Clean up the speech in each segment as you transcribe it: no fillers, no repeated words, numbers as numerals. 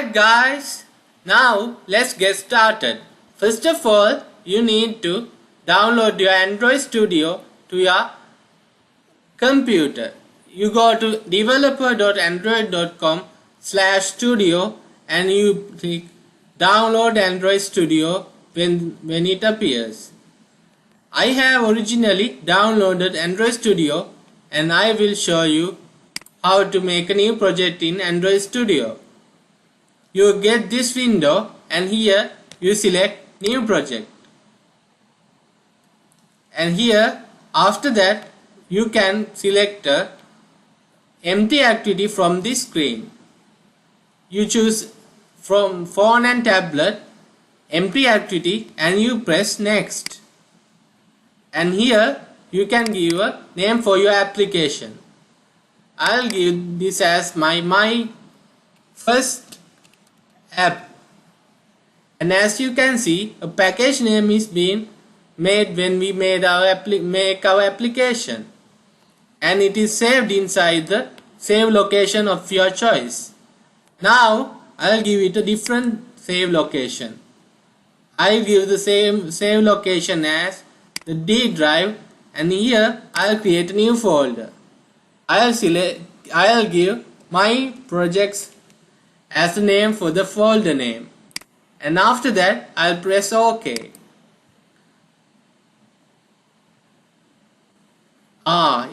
Alright guys, now let's get started. First of all, you need to download your Android Studio to your computer. You go to developer.android.com/studio and you click download Android Studio when it appears. I have originally downloaded Android Studio and I will show you how to make a new project in Android Studio. You get this window and here you select new project, and here after that you can select a empty activity from this screen. You choose from phone and tablet empty activity and you press next, and here you can give a name for your application. I'll give this as my first app, and as you can see, a package name is being made when we make our application, and it is saved inside the save location of your choice. Now I'll give it a different save location. I'll give the same save location as the D drive, and here I'll create a new folder. I'll give my projects as the name for the folder name, and after that I'll press OK.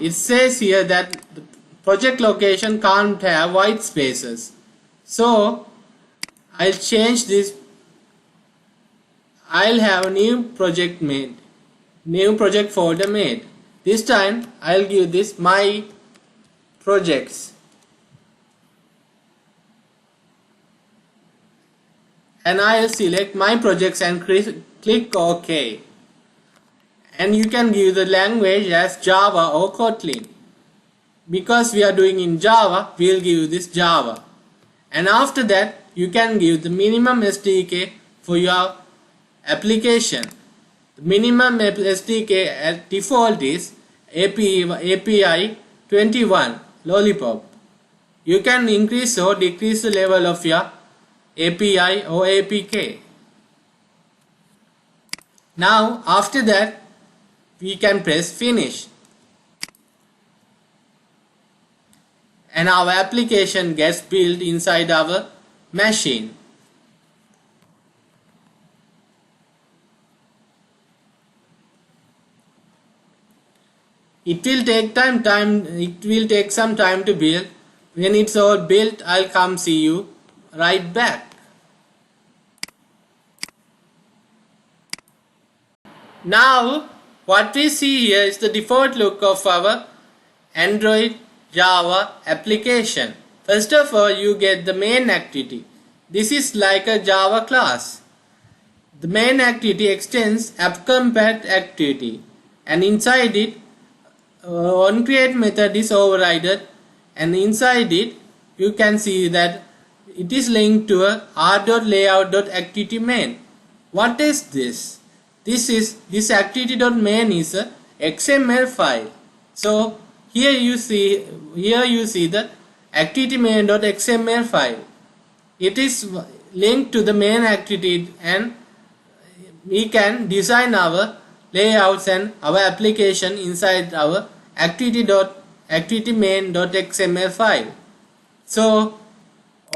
It says here that the project location can't have white spaces, so I'll change this. I'll have a new project folder made. This time I'll give this my projects, and I'll select my projects and click OK. And you can give the language as Java or Kotlin. Because we are doing in Java, we'll give this Java. And after that you can give the minimum SDK for your application. The minimum SDK at default is API 21 Lollipop. You can increase or decrease the level of your API or APK. Now after that we can press finish, and our application gets built inside our machine. It will take some time to build. When it's all built, I'll come see you right back. Now what we see here is the default look of our Android Java application. First of all, you get the main activity. This is like a Java class. The main activity extends AppCompat activity, and inside it onCreate method is overridden, and inside it you can see that it is linked to a r.layout.activity main. What is this? This activity.main is a XML file. So here you see the activity main.xml file. It is linked to the main activity, and we can design our layouts and our application inside our activity main.xml file. So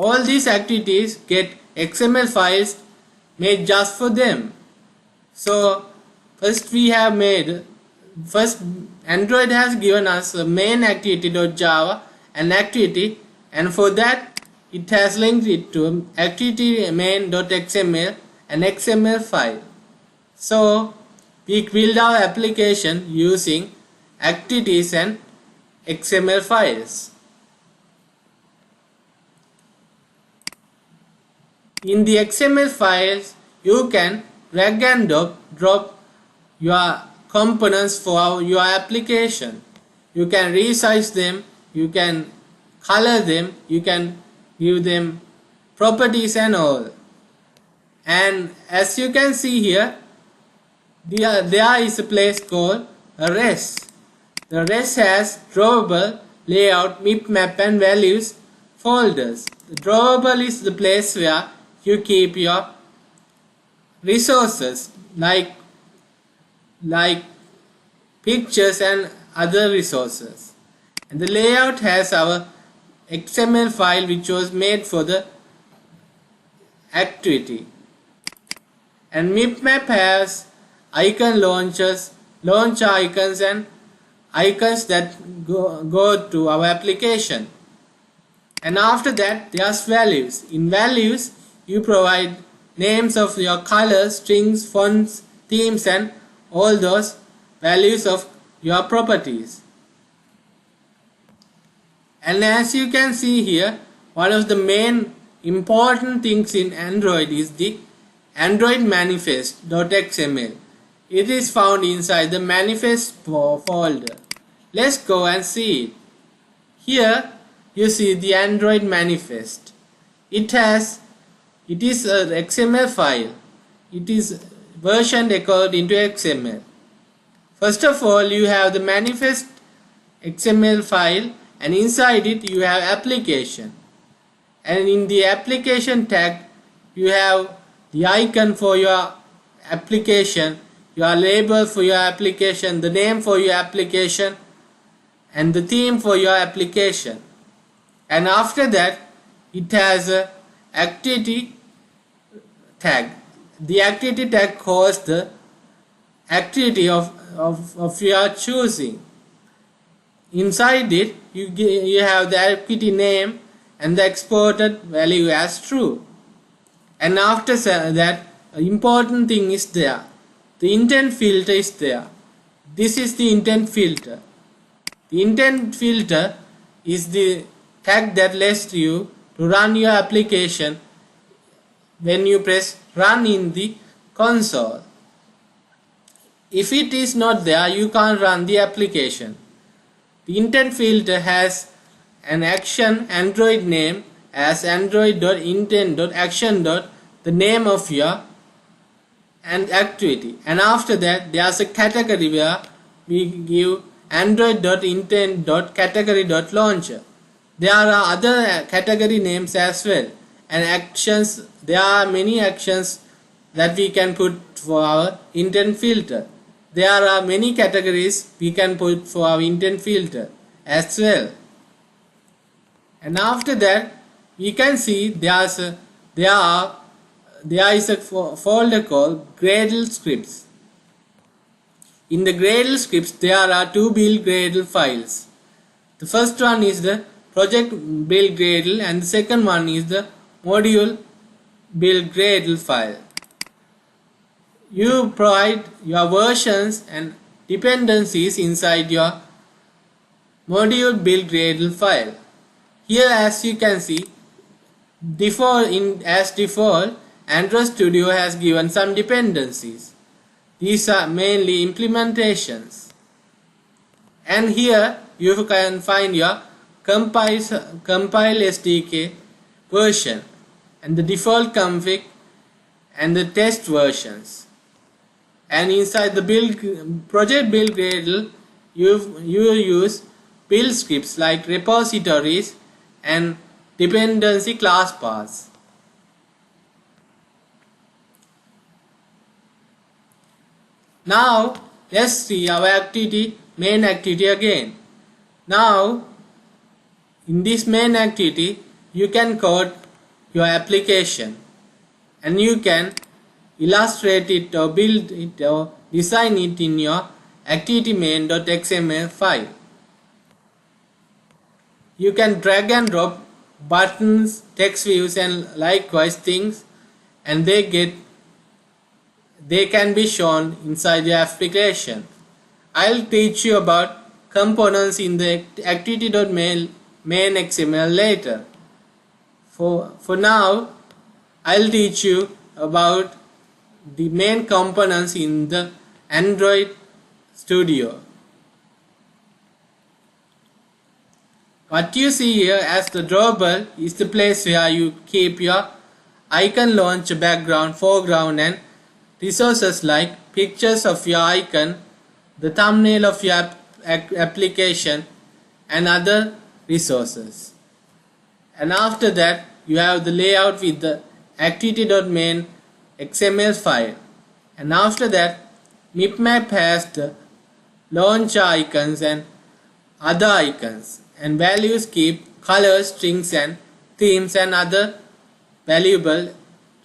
all these activities get XML files made just for them. So first Android has given us a main activity.java and activity, and for that it has linked it to activity main.xml and XML file. So we build our application using activities and XML files. In the XML files you can drag and drop your components for your application. You can resize them, you can color them, you can give them properties and all. And as you can see here, there is a place called a res. The res has drawable layout, mip, map and values folders. The drawable is the place where you keep your resources like pictures and other resources. And the layout has our XML file which was made for the activity. And MipMap has icon launchers, launch icons and icons that go to our application. And after that there's values. In values you provide names of your colors, strings, fonts, themes and all those values of your properties. And as you can see here, one of the main important things in Android is the Android manifest.xml. It is found inside the manifest folder. Let's go and see it. Here you see the Android manifest. It is an XML file. It is versioned according to XML. First of all, you have the manifest XML file, and inside it you have application. And in the application tag you have the icon for your application, your label for your application, the name for your application and the theme for your application. And after that it has a activity tag. The activity tag calls the activity of your choosing. Inside it you have the activity name and the exported value as true. And after that, an important thing is there. The intent filter is there. This is the intent filter. The intent filter is the tag that lets you to run your application when you press run in the console. If it is not there, you can't run the application. The intent filter has an action Android name as android.intent.action. The name of your activity, and after that there's a category where we give android.intent.category.launcher. There are other category names as well, and actions. There are many actions that we can put for our intent filter. There are many categories we can put for our intent filter as well. And after that we can see there is a folder called Gradle scripts. In the Gradle scripts there are two build Gradle files. The first one is the project build Gradle and the second one is the module build Gradle file. You provide your versions and dependencies inside your module build Gradle file. Here, as you can see, as default, Android Studio has given some dependencies. These are mainly implementations. And here you can find your compile SDK version and the default config and the test versions. And inside the project build Gradle, you use build scripts like repositories and dependency class paths. Now let's see our main activity again. Now in this main activity you can code your application and you can illustrate it or build it or design it in your activity main.xml file. You can drag and drop buttons, text views and likewise things, and they can be shown inside the application. I'll teach you about components in the activity.main XML later. For now, I'll teach you about the main components in the Android Studio. What you see here as the drawable is the place where you keep your icon launcher background, foreground and resources like pictures of your icon, the thumbnail of your application and other resources. and after that you have the layout with the activity.main XML file, and after that MipMap has the launcher icons and other icons, and values keep colors, strings and themes and other valuable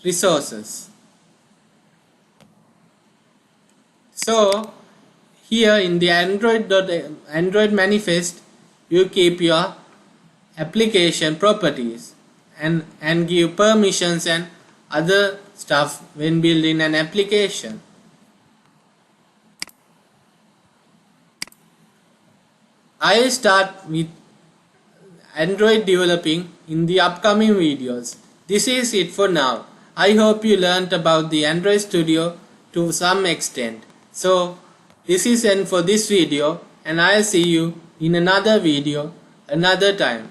resources. So here in the Android manifest you keep your application properties and give permissions and other stuff when building an application. I will start with Android developing in the upcoming videos. This is it for now. I hope you learned about the Android Studio to some extent. So this is end for this video, and I'll see you in another video another time.